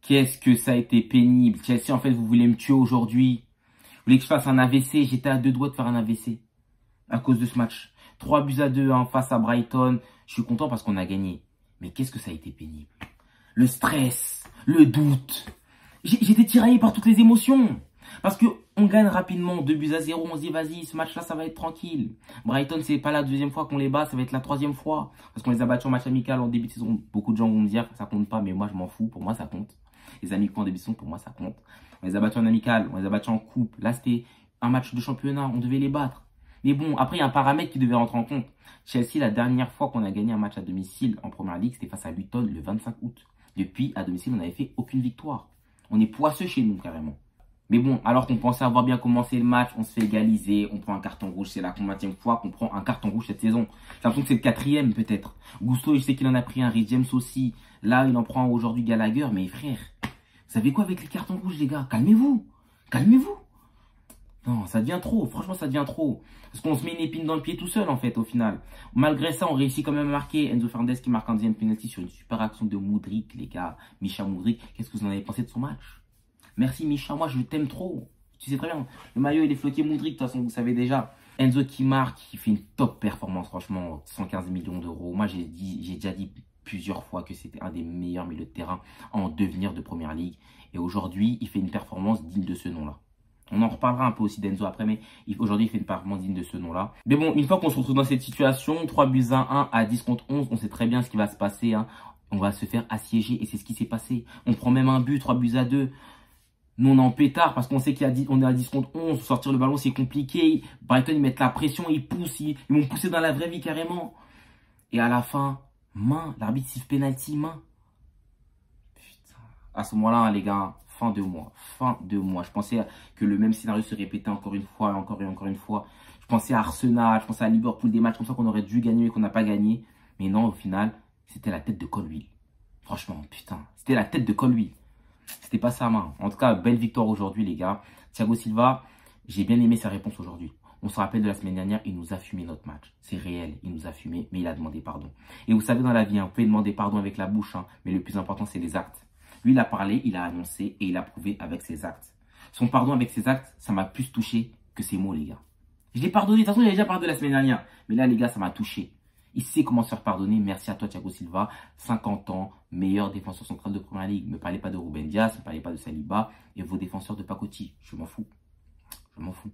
Qu'est-ce que ça a été pénible. Chelsea, en fait, vous voulez me tuer aujourd'hui. Vous voulez que je fasse un AVC. J'étais à 2 doigts de faire un AVC à cause de ce match. 3-2 hein, face à Brighton. Je suis content parce qu'on a gagné. Mais qu'est-ce que ça a été pénible. Le stress, le doute. J'étais tiraillé par toutes les émotions. Parce que on gagne rapidement 2-0. On se dit, vas-y, ce match-là, ça va être tranquille. Brighton, c'est pas la deuxième fois qu'on les bat. Ça va être la 3e fois. Parce qu'on les a battus en match amical en début de saison. Beaucoup de gens vont me dire, ça compte pas. Mais moi, je m'en fous. Pour moi, ça compte. Les amicaux en début de saison, pour moi, ça compte. On les a battus en amical. On les a battus en coupe. Là, c'était un match de championnat. On devait les battre. Mais bon, après, il y a un paramètre qui devait rentrer en compte. Chelsea, la dernière fois qu'on a gagné un match à domicile en Première Ligue, c'était face à Luton le 25 août. Depuis, à domicile, on n'avait fait aucune victoire. On est poisseux chez nous, carrément. Mais bon, alors qu'on pensait avoir bien commencé le match, on se fait égaliser, on prend un carton rouge. C'est la combienième fois qu'on prend un carton rouge cette saison. J'ai l'impression que c'est le 4e, peut-être. Gusto, je sais qu'il en a pris un, Reece James aussi. Là, il en prend aujourd'hui Gallagher. Mais frère, vous savez quoi avec les cartons rouges, les gars? Calmez-vous. Calmez-vous. Non, ça devient trop. Franchement, ça devient trop. Parce qu'on se met une épine dans le pied tout seul, en fait, au final. Malgré ça, on réussit quand même à marquer. Enzo Fernandez qui marque un deuxième penalty sur une super action de Mudryk, les gars. Misha Mudryk, qu'est-ce que vous en avez pensé de son match? Merci, Misha. Moi, je t'aime trop. Tu sais très bien. Le maillot, il est floqué Mudryk, de toute façon, vous savez déjà. Enzo qui marque, qui fait une top performance, franchement. 115 millions d'euros. Moi, j'ai déjà dit plusieurs fois que c'était un des meilleurs milieux de terrain en devenir de Première Ligue. Et aujourd'hui, il fait une performance digne de ce nom-là. On en reparlera un peu aussi d'Enzo après, mais aujourd'hui, il fait une performance digne de ce nom-là. Mais bon, une fois qu'on se retrouve dans cette situation, 3-1 à 10 contre 11, on sait très bien ce qui va se passer. Hein. On va se faire assiéger et c'est ce qui s'est passé. On prend même un but, 3-2. Nous, on est en pétard parce qu'on sait qu'on est à 10 contre 11. Sortir le ballon, c'est compliqué. Brighton, ils mettent la pression, ils poussent. Ils vont pousser dans la vraie vie carrément. Et à la fin, main. L'arbitre siffle penalty, main. Putain. À ce moment-là, les gars, fin de mois. Fin de mois. Je pensais que le même scénario se répétait encore une fois, encore et encore une fois. Je pensais à Arsenal, je pensais à Liverpool, des matchs comme ça qu'on aurait dû gagner et qu'on n'a pas gagné. Mais non, au final, c'était la tête de Colwill. Franchement, putain, c'était la tête de Colwill. C'était pas sa main. En tout cas, belle victoire aujourd'hui, les gars. Thiago Silva, j'ai bien aimé sa réponse aujourd'hui. On se rappelle de la semaine dernière, il nous a fumé notre match. C'est réel, il nous a fumé, mais il a demandé pardon. Et vous savez, dans la vie, hein, vous pouvez demander pardon avec la bouche, hein, mais le plus important, c'est les actes. Lui, il a parlé, il a annoncé et il a prouvé avec ses actes. Son pardon avec ses actes, ça m'a plus touché que ses mots, les gars. Je l'ai pardonné, de toute façon, j'avais déjà pardonné la semaine dernière. Mais là, les gars, ça m'a touché. Il sait comment se faire pardonner. Merci à toi, Thiago Silva. 50 ans, meilleur défenseur central de Première Ligue. Ne me parlez pas de Ruben Dias, ne me parlez pas de Saliba et vos défenseurs de Pacoti. Je m'en fous. Je m'en fous.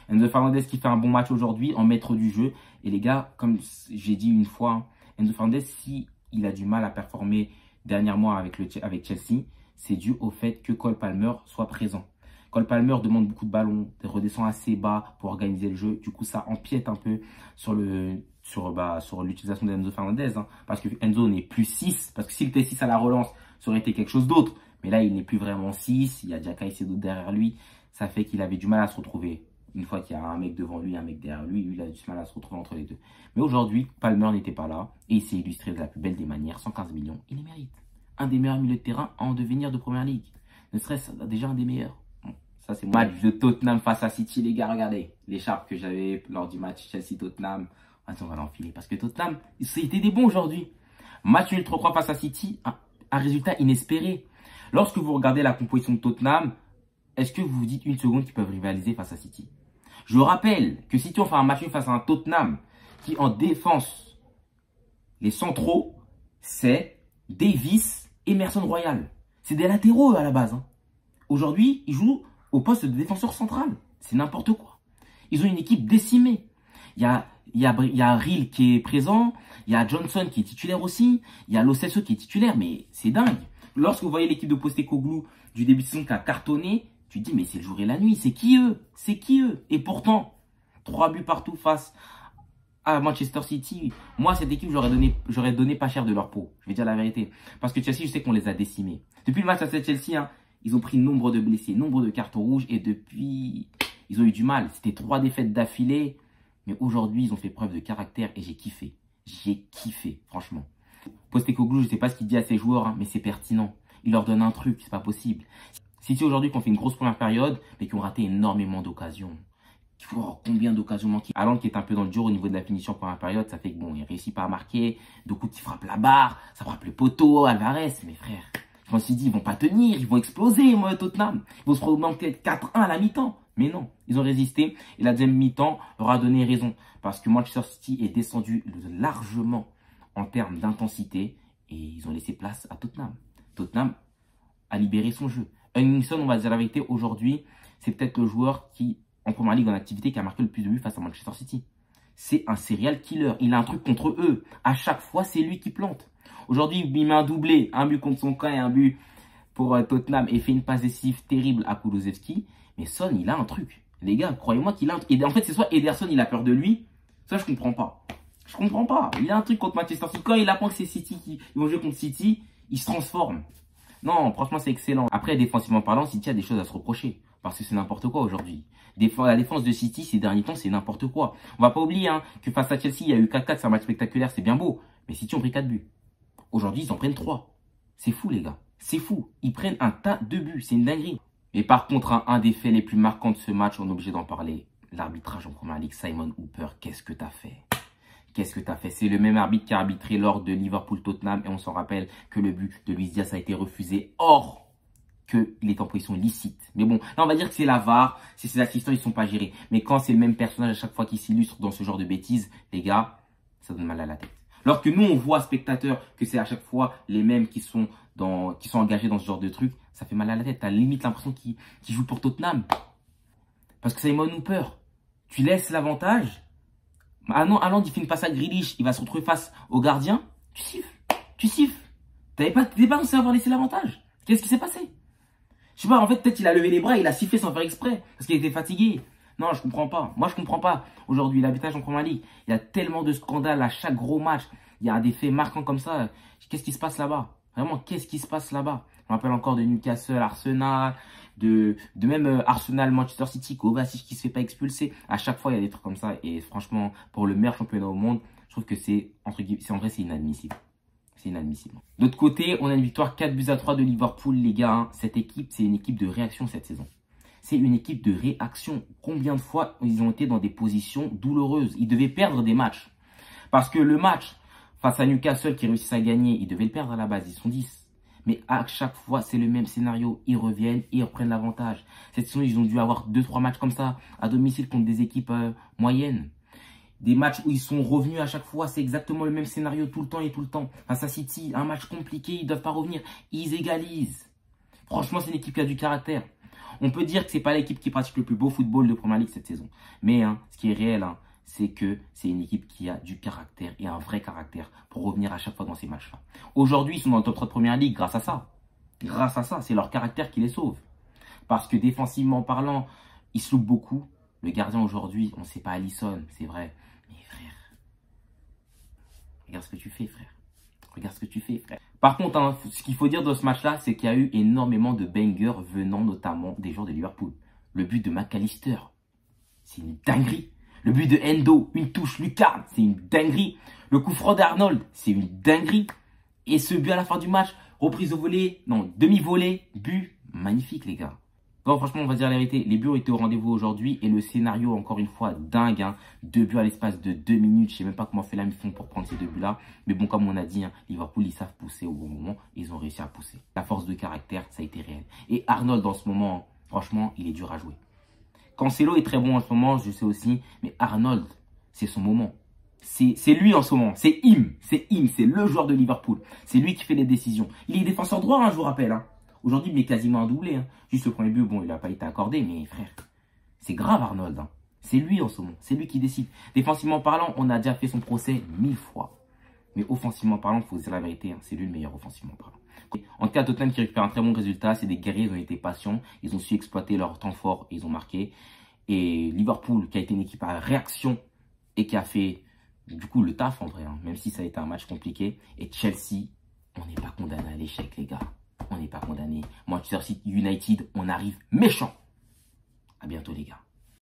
Enzo Fernandez qui fait un bon match aujourd'hui en maître du jeu. Et les gars, comme j'ai dit une fois, Enzo Fernandez, si il a du mal à performer dernièrement avec Chelsea, c'est dû au fait que Cole Palmer soit présent. Cole Palmer demande beaucoup de ballons, redescend assez bas pour organiser le jeu. Du coup, ça empiète un peu sur l'utilisation d'Enzo Fernandez. Hein, parce que Enzo n'est plus 6. Parce que s'il était 6 à la relance, ça aurait été quelque chose d'autre. Mais là, il n'est plus vraiment 6. Il y a déjà Caicedo derrière lui. Ça fait qu'il avait du mal à se retrouver. Une fois qu'il y a un mec devant lui, un mec derrière lui, il a du mal à se retrouver entre les deux. Mais aujourd'hui, Palmer n'était pas là. Et il s'est illustré de la plus belle des manières. 115 millions, il les mérite. Un des meilleurs milieux de terrain en devenir de Première Ligue. Ne serait-ce déjà un des meilleurs. Ça, c'est mon match de Tottenham face à City, les gars. Regardez l'écharpe que j'avais lors du match Chelsea-Tottenham. On va l'enfiler parce que Tottenham, c'était des bons aujourd'hui. Match nul 3-3 face à City, un résultat inespéré. Lorsque vous regardez la composition de Tottenham, est-ce que vous vous dites une seconde qu'ils peuvent rivaliser face à City? Je rappelle que City ont fait un match nul face à un Tottenham qui, en défense, les centraux, c'est Davis et Emerson Royal. C'est des latéraux à la base. Hein. Aujourd'hui, ils jouent au poste de défenseur central. C'est n'importe quoi. Ils ont une équipe décimée. Il y a Ril qui est présent. Il y a Johnson qui est titulaire aussi. Il y a Lo Celso qui est titulaire. Mais c'est dingue. Lorsque vous voyez l'équipe de Postecoglou du début de saison qui a cartonné, tu te dis mais c'est le jour et la nuit. C'est qui eux? C'est qui eux? Et pourtant, 3 buts partout face à Manchester City. Moi, cette équipe, j'aurais donné pas cher de leur peau. Je vais dire la vérité. Parce que Chelsea, je sais qu'on les a décimés. Depuis le match à Chelsea, hein, ils ont pris nombre de blessés, nombre de cartons rouges. Et depuis, ils ont eu du mal. C'était 3 défaites d'affilée. Mais aujourd'hui, ils ont fait preuve de caractère et j'ai kiffé. J'ai kiffé, franchement. Postecoglou, je ne sais pas ce qu'il dit à ses joueurs, hein, mais c'est pertinent. Il leur donne un truc, c'est pas possible. City aujourd'hui, qui ont fait une grosse première période, mais qui ont raté énormément d'occasions. Oh, combien d'occasions manquées. Haaland qui est un peu dans le dur au niveau de la finition en première période, ça fait que bon, il réussit pas à marquer. Doku qui frappe la barre, ça frappe le poteau, Alvarez. Mais frère, Je me suis dit, ils vont pas tenir, ils vont exploser, moi, Tottenham. Ils vont se retrouver peut-être 4-1 à la mi-temps. Mais non, ils ont résisté. Et la deuxième mi-temps leur a donné raison. Parce que Manchester City est descendu largement en termes d'intensité. Et ils ont laissé place à Tottenham. Tottenham a libéré son jeu. Hutchinson, on va dire la vérité, aujourd'hui, c'est peut-être le joueur qui, en première ligue en activité, qui a marqué le plus de buts face à Manchester City. C'est un serial killer. Il a un truc contre eux. À chaque fois, c'est lui qui plante. Aujourd'hui, il met un doublé, un but contre son camp et un but pour Tottenham et fait une passe décisive terrible à Kulusevski. Mais Son, il a un truc. Les gars, croyez-moi qu'il a un truc. Et en fait, c'est soit Ederson, il a peur de lui. Ça, je comprends pas. Je comprends pas. Il a un truc contre Manchester City. Quand il apprend que c'est City qui vont jouer contre City, il se transforme. Non, franchement, c'est excellent. Après, défensivement parlant, City a des choses à se reprocher. Parce que c'est n'importe quoi aujourd'hui. La défense de City, ces derniers temps, c'est n'importe quoi. On va pas oublier que face à Chelsea, il y a eu 4-4, c'est un match spectaculaire, c'est bien beau. Mais City ont pris 4 buts. Aujourd'hui, ils en prennent 3. C'est fou, les gars. C'est fou. Ils prennent un tas de buts. C'est une dinguerie. Mais par contre, un des faits les plus marquants de ce match, on est obligé d'en parler. L'arbitrage en première ligue, Simon Hooper, qu'est-ce que t'as fait? Qu'est-ce que t'as fait? C'est le même arbitre qui a arbitré lors de Liverpool-Tottenham. Et on s'en rappelle que le but de Luis Diaz a été refusé. Or, qu'il est en position licite. Mais bon, là, on va dire que c'est la VAR. C'est ses assistants, ils ne sont pas gérés. Mais quand c'est le même personnage à chaque fois qui s'illustre dans ce genre de bêtises, les gars, ça donne mal à la tête. Alors que nous, on voit, spectateurs, que c'est à chaque fois les mêmes qui sont engagés dans ce genre de truc. Ça fait mal à la tête. T'as limite l'impression qu'ils jouent pour Tottenham. Parce que Simon Hooper, tu laisses l'avantage. Ah non, Haaland, il fait une passe à Grealish. Il va se retrouver face au gardien. Tu siffles. Tu siffles. T'es pas censé avoir laissé l'avantage. Qu'est-ce qui s'est passé? Je sais pas, en fait, peut-être il a levé les bras, il a sifflé sans faire exprès. Parce qu'il était fatigué. Non, je comprends pas. Moi, je comprends pas. Aujourd'hui, l'arbitrage en première ligue, il y a tellement de scandales à chaque gros match. Il y a des faits marquants comme ça. Qu'est-ce qui se passe là-bas? Vraiment, qu'est-ce qui se passe là-bas? Je me rappelle encore de Newcastle, Arsenal, de même Arsenal, Manchester City, Kovacic qui se fait pas expulser. À chaque fois, il y a des trucs comme ça. Et franchement, pour le meilleur championnat au monde, je trouve que c'est, entre guillemets, en vrai, c'est inadmissible. C'est inadmissible. D'autre côté, on a une victoire 4-3 de Liverpool, les gars. Cette équipe, c'est une équipe de réaction cette saison. C'est une équipe de réaction. Combien de fois ils ont été dans des positions douloureuses? Ils devaient perdre des matchs. Parce que le match face à Newcastle qui réussissent à gagner, ils devaient le perdre à la base. Ils sont 10. Mais à chaque fois, c'est le même scénario. Ils reviennent et ils reprennent l'avantage. Cette saison, ils ont dû avoir 2-3 matchs comme ça à domicile contre des équipes moyennes. Des matchs où ils sont revenus à chaque fois, c'est exactement le même scénario tout le temps et tout le temps. Face à City, un match compliqué, ils ne doivent pas revenir. Ils égalisent. Franchement, c'est une équipe qui a du caractère. On peut dire que c'est pas l'équipe qui pratique le plus beau football de Premier League cette saison. Mais ce qui est réel, c'est que c'est une équipe qui a du caractère et un vrai caractère pour revenir à chaque fois dans ces matchs-là. Aujourd'hui, ils sont dans le top 3 de Premier League grâce à ça. Grâce à ça, c'est leur caractère qui les sauve. Parce que défensivement parlant, ils se loupent beaucoup. Le gardien aujourd'hui, on ne sait pas Alisson, c'est vrai. Mais frère, regarde ce que tu fais, frère. Regarde ce que tu fais, frère. Par contre, ce qu'il faut dire dans ce match-là, c'est qu'il y a eu énormément de bangers venant notamment des joueurs de Liverpool. Le but de McAllister, c'est une dinguerie. Le but de Endo, une touche lucarne, c'est une dinguerie. Le coup franc d'Arnold, c'est une dinguerie. Et ce but à la fin du match, reprise au volet, non, demi-volée, but, magnifique les gars. Non, franchement, on va dire la vérité, les buts ont été au rendez-vous aujourd'hui et le scénario, encore une fois, dingue. 2 buts à l'espace de 2 minutes. Je sais même pas comment fait la mi-fond pour prendre ces 2 buts-là. Mais bon, comme on a dit, Liverpool, ils savent pousser au bon moment. Ils ont réussi à pousser. La force de caractère, ça a été réel. Et Arnold, en ce moment, franchement, il est dur à jouer. Cancelo est très bon en ce moment, je sais aussi. Mais Arnold, c'est son moment. C'est lui en ce moment. C'est c'est le joueur de Liverpool. C'est lui qui fait les décisions. Il est défenseur droit, je vous rappelle. Aujourd'hui, il met quasiment un doublé. Juste le premier but, bon, il n'a pas été accordé, mais frère, c'est grave Arnold. C'est lui en ce moment. C'est lui qui décide. Défensivement parlant, on a déjà fait son procès 1000 fois. Mais offensivement parlant, il faut dire la vérité, c'est lui le meilleur offensivement parlant. En tout cas, Tottenham qui récupère un très bon résultat. C'est des guerriers, ils ont été patients. Ils ont su exploiter leur temps fort et ils ont marqué. Et Liverpool qui a été une équipe à réaction et qui a fait du coup le taf en vrai, même si ça a été un match compliqué. Et Chelsea, on n'est pas condamné à l'échec les gars. On n'est pas condamné. Manchester City United, on arrive méchant. À bientôt les gars.